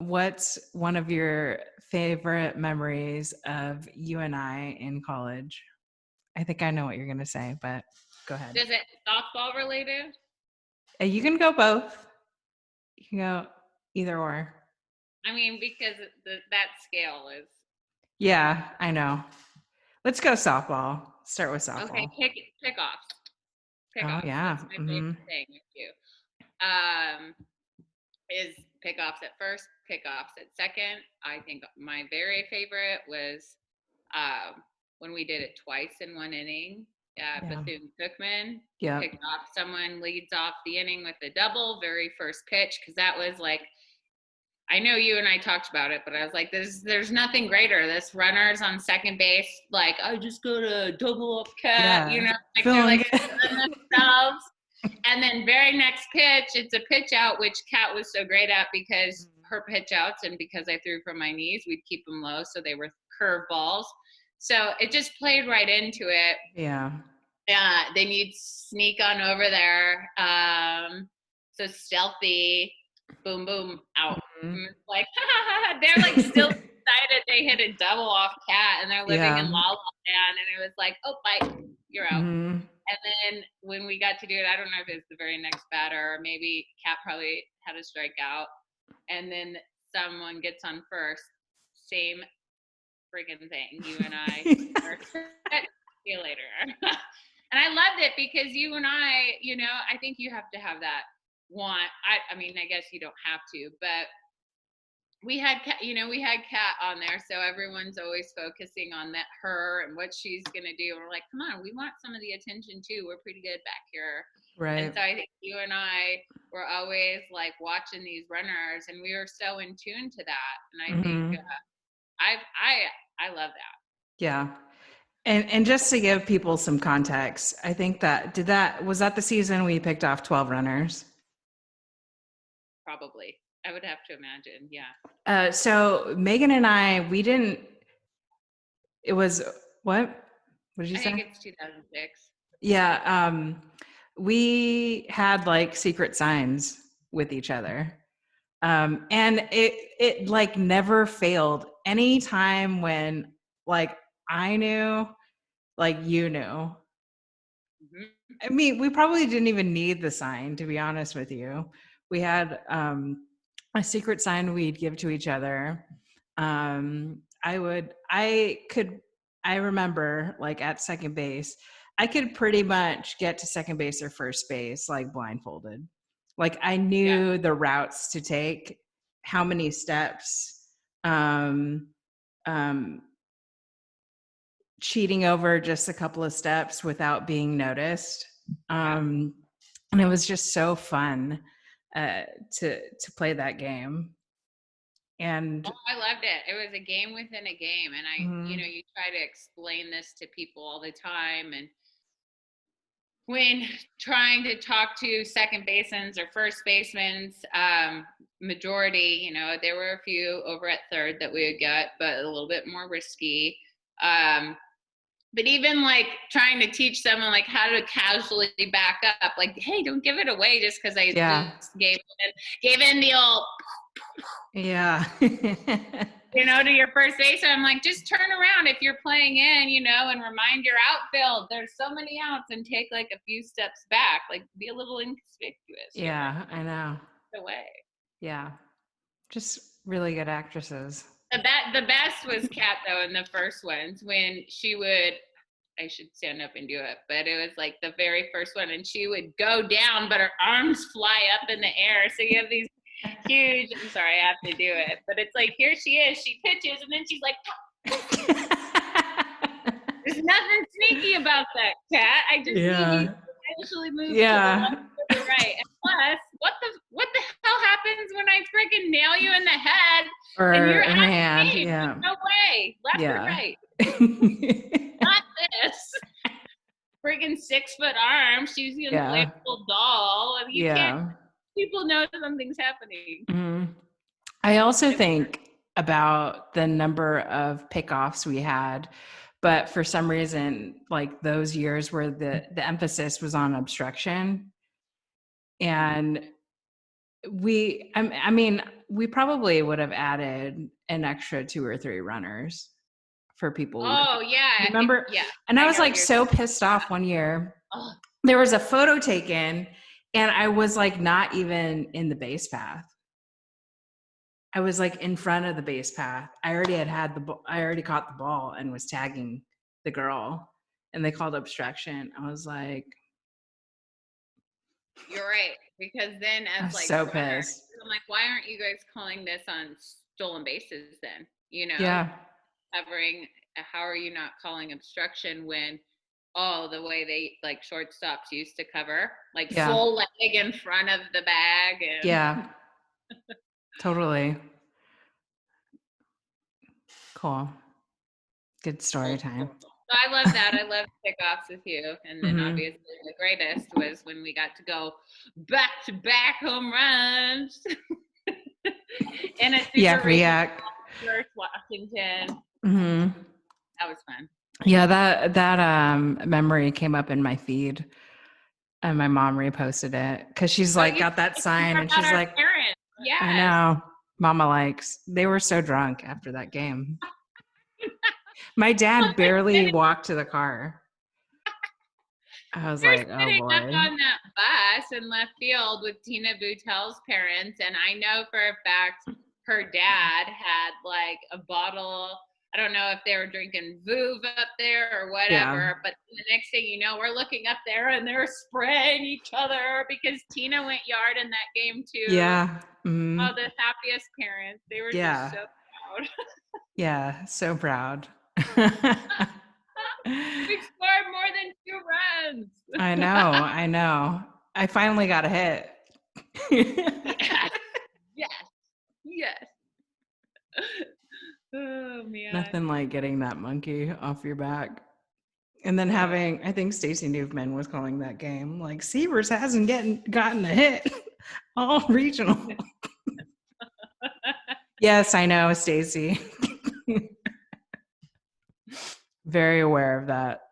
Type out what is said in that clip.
what's one of your favorite memories of you and I in college? I think I know what you're going to say, but go ahead. Is it softball related? You can go both. You can go either or. I mean, because that scale is. Yeah, I know. Let's go softball. Start with softball. Okay, pickoffs. Oh, yeah. That's my favorite thing too. Is pickoffs at first, pickoffs at second. I think my very favorite was when we did it twice in one inning. Bethune-Cookman picked off. Someone leads off the inning with a double, very first pitch, because that was like, I know you and I talked about it, but I was like, there's nothing greater. This runner's on second base, like, I just got a double up cat, you know, like they're like themselves. And then very next pitch, it's a pitch out, which Kat was so great at because her pitch outs and because I threw from my knees, we'd keep them low. So they were curve balls. So it just played right into it. Yeah. Then you'd sneak on over there. So stealthy, boom, boom, out. Like, they're like still excited they hit a double off Kat and they're living in La La Land. And it was like, oh, bye, you're out. And then when we got to do it, I don't know if it's the very next batter or maybe Kat probably had a strikeout. And then someone gets on first. Same freaking thing. You and I. See you later. And I loved it because you and I, you know, I think you have to have that want. I mean, I guess you don't have to, but we had Kat on there, so everyone's always focusing on her and what she's gonna do. And we're like, come on, we want some of the attention too. We're pretty good back here, right? And so I think you and I were always like watching these runners, and we were so in tune to that. And I think I love that. Yeah, and just to give people some context, I think was that the season we picked off 12 runners? Probably. I would have to imagine, yeah. So Megan and I, it was, what did you say? I think it's 2006. Yeah, we had like secret signs with each other. And it like never failed. Anytime when like I knew, like you knew. I mean, we probably didn't even need the sign, to be honest with you. We had a secret sign we'd give to each other. I remember like at second base, I could pretty much get to second base or first base like blindfolded. Like I knew the routes to take, how many steps, cheating over just a couple of steps without being noticed. And it was just so fun to play that game. And I loved it. It was a game within a game. And I, you know, you try to explain this to people all the time. And when trying to talk to second basemen or first basemen, majority, you know, there were a few over at third that we would get, but a little bit more risky. But even like trying to teach someone like how to casually back up, like, hey, don't give it away just because I just gave in the old you know, to your first base. I'm like, just turn around if you're playing in, you know, and remind your outfield there's so many outs and take like a few steps back, like be a little inconspicuous. Yeah, I know. The way. Yeah, just really good actresses. The best was Kat though in the first ones when she would, I should stand up and do it, but it was like the very first one and she would go down but her arms fly up in the air, so you have these huge, I'm sorry I have to do it, but it's like here she is, she pitches and then she's like there's nothing sneaky about that, Kat. I just need you to actually move to the left or the right. And plus, what the hell happens when I freaking nail you in the head or and you're in out the hand? of game? Yeah. No way. Left or right. Not this. Freaking 6-foot arm. She's an inflatable doll. And you can't, people know something's happening. I also think about the number of pickoffs we had, but for some reason, like those years where the emphasis was on obstruction. And I mean, we probably would have added an extra 2 or 3 runners for people. Oh yeah. Remember? Yeah. And I was like so pissed off one year. Oh. There was a photo taken and I was like not even in the base path. I was like in front of the base path. I already caught the ball and was tagging the girl, and they called obstruction. I was like, you're right, because then as like so runners, pissed. I'm like, why aren't you guys calling this on stolen bases then? You know, yeah, covering. How are you not calling obstruction when the way they like shortstops used to cover, like full leg in front of the bag? And yeah, totally. Cool. Good story time. So I love that. I love kickoffs with you. And then obviously the greatest was when we got to go back-to-back home runs. And a Yak. Washington. That was fun. Yeah, that memory came up in my feed, and my mom reposted it because she's like got that sign, and she's like, "Yeah, I know, Mama likes." They were so drunk after that game. My dad barely walked to the car. I was like, oh sitting boy. up on that bus in left field with Tina Boutel's parents, and I know for a fact her dad had like a bottle. I don't know if they were drinking Vouv up there or whatever, but the next thing you know, we're looking up there and they're spraying each other because Tina went yard in that game too. Yeah. Oh, the happiest parents. They were just so proud. Yeah, so proud. We scored more than 2 runs. I know. I finally got a hit. Yes. Oh man. Nothing like getting that monkey off your back. And then having, I think Stacey Newman was calling that game, like, Severs hasn't gotten a hit all regional. Yes, I know, Stacey. Very aware of that.